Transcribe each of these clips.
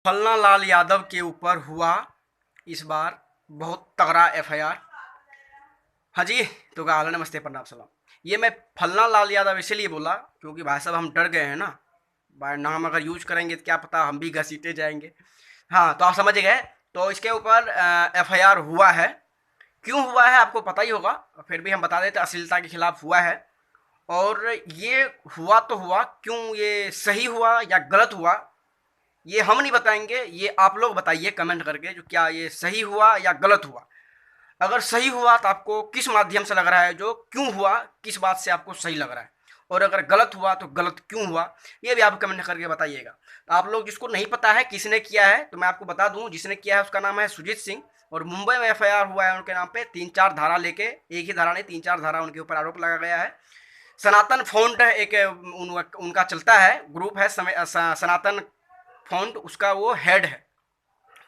फलना लाल यादव के ऊपर हुआ इस बार बहुत तगड़ा एफआईआर। हाँ जी, तो क्या हाल है? नमस्ते, प्रणाम, सलाम। ये मैं फलना लाल यादव इसलिए बोला क्योंकि भाई साहब हम डर गए हैं ना। भाई नाम अगर यूज करेंगे तो क्या पता हम भी घसीटे जाएंगे। हाँ, तो आप समझ गए। तो इसके ऊपर एफआईआर हुआ है। क्यों हुआ है आपको पता ही होगा, फिर भी हम बता देते। अश्लीलता के खिलाफ हुआ है। और ये हुआ तो हुआ, क्यों ये सही हुआ या गलत हुआ ये हम नहीं बताएंगे, ये आप लोग बताइए कमेंट करके जो क्या ये सही हुआ या गलत हुआ। अगर सही हुआ तो आपको किस माध्यम से लग रहा है, जो क्यों हुआ, किस बात से आपको सही लग रहा है। और अगर गलत हुआ तो गलत क्यों हुआ, ये भी आप कमेंट करके बताइएगा। तो आप लोग जिसको नहीं पता है किसने किया है तो मैं आपको बता दूं, जिसने किया है उसका नाम है सुजीत सिंह। और मुंबई में एफआईआर हुआ है उनके नाम पे। 3-4 धारा लेके, एक ही धारा नहीं 3-4 धारा उनके ऊपर आरोप लगा गया है। सनातन फोंट एक उनका चलता है, ग्रुप है सनातन फोंट, उसका वो हेड है।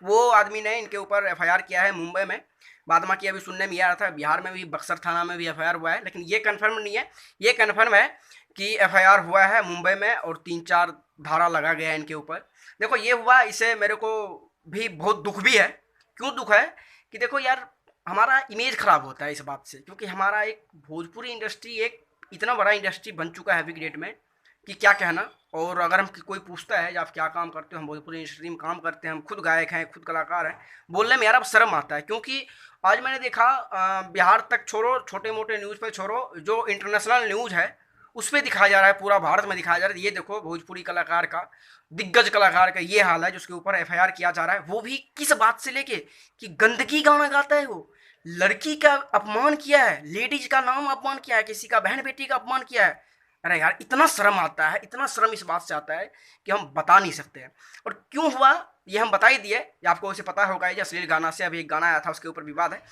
वो आदमी ने इनके ऊपर एफआईआर किया है मुंबई में। बाद में कि अभी सुनने में आ रहा था बिहार में भी, बक्सर थाना में भी एफआईआर हुआ है, लेकिन ये कंफर्म नहीं है। ये कंफर्म है कि एफआईआर हुआ है मुंबई में और 3-4 धारा लगा गया है इनके ऊपर। देखो ये हुआ, इससे मेरे को भी बहुत दुख भी है। क्यों दुख है कि देखो यार, हमारा इमेज खराब होता है इस बात से, क्योंकि हमारा एक भोजपुरी इंडस्ट्री एक इतना बड़ा इंडस्ट्री बन चुका है अभी के डेट में कि क्या कहना। और अगर हम कोई पूछता है कि आप क्या काम करते हो, हम भोजपुरी इंडस्ट्री में काम करते हैं, हम खुद गायक हैं, खुद कलाकार हैं, बोलने में यार अब शर्म आता है। क्योंकि आज मैंने देखा बिहार तक छोड़ो, छोटे मोटे न्यूज़ पे छोड़ो, जो इंटरनेशनल न्यूज़ है उस पर दिखाया जा रहा है, पूरा भारत में दिखाया जा रहा है। ये देखो भोजपुरी कलाकार का, दिग्गज कलाकार का ये हाल है जिसके ऊपर एफआईआर किया जा रहा है। वो भी किस बात से लेके कि गंदगी गाना गाता है वो, लड़की का अपमान किया है, लेडीज का नाम अपमान किया है, किसी का बहन बेटी का अपमान किया है। अरे यार इतना शर्म आता है, इतना शर्म इस बात से आता है कि हम बता नहीं सकते हैं। और क्यों हुआ ये हम बता ही दिए, ये आपको उसे पता होगा। ये अश्लील गाना से अभी एक गाना आया था, उसके ऊपर विवाद है।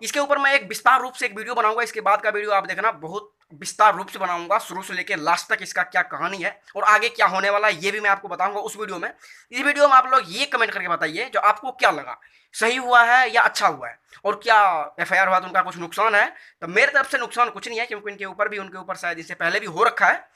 इसके ऊपर मैं एक विस्तार रूप से एक वीडियो बनाऊंगा। इसके बाद का वीडियो आप देखना, बहुत विस्तार रूप से बनाऊंगा, शुरू से लेकर लास्ट तक इसका क्या कहानी है और आगे क्या होने वाला है ये भी मैं आपको बताऊंगा उस वीडियो में। इस वीडियो में आप लोग ये कमेंट करके बताइए जो आपको क्या लगा, सही हुआ है या अच्छा हुआ है, और क्या एफआईआर हुआ तो उनका कुछ नुकसान है। तो मेरे तरफ से नुकसान कुछ नहीं है, क्योंकि उनके ऊपर शायद इससे पहले भी हो रखा है।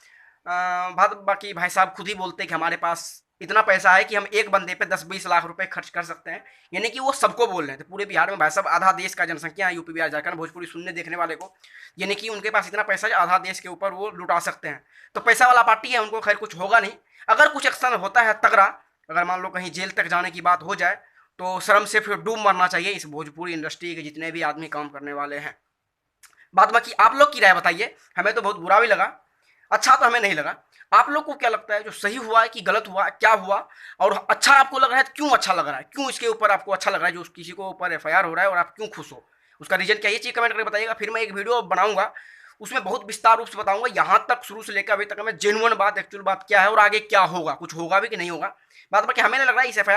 बाकी भाई साहब खुद ही बोलते हैं कि हमारे पास इतना पैसा है कि हम एक बंदे पे 10-20 लाख रुपए खर्च कर सकते हैं। यानी कि वो सबको बोल रहे थे, पूरे बिहार में भाई साहब आधा देश का जनसंख्या है, यूपी बिहार झारखंड भोजपुरी सुनने देखने वाले को। यानी कि उनके पास इतना पैसा है आधा देश के ऊपर वो लुटा सकते हैं। तो पैसा वाला पार्टी है, उनको खैर कुछ होगा नहीं। अगर कुछ एक्शन होता है तगड़ा, अगर मान लो कहीं जेल तक जाने की बात हो जाए, तो शर्म से फिर डूब मरना चाहिए इस भोजपुरी इंडस्ट्री के जितने भी आदमी काम करने वाले हैं। बाद बाकी आप लोग की राय बताइए। हमें तो बहुत बुरा भी लगा, अच्छा तो हमें नहीं लगा। आप लोग को क्या लगता है, जो सही हुआ है कि गलत हुआ, क्या हुआ? और अच्छा आपको लग रहा है तो क्यों अच्छा लग रहा है, क्यों इसके ऊपर आपको अच्छा लग रहा है, जो किसी को ऊपर एफआईआर हो रहा है और आप क्यों खुश हो, उसका रीजन क्या, ये चीज़ कमेंट करके बताइएगा। फिर मैं एक वीडियो बनाऊंगा, उसमें बहुत विस्तार रूप से बताऊंगा, यहाँ तक शुरू से लेकर अभी तक मैं जेन्युइन बात, एक्चुअल बात क्या है और आगे क्या होगा, कुछ होगा भी कि नहीं होगा। बात बाकी हमें नहीं लग रहा है इस एफआईआर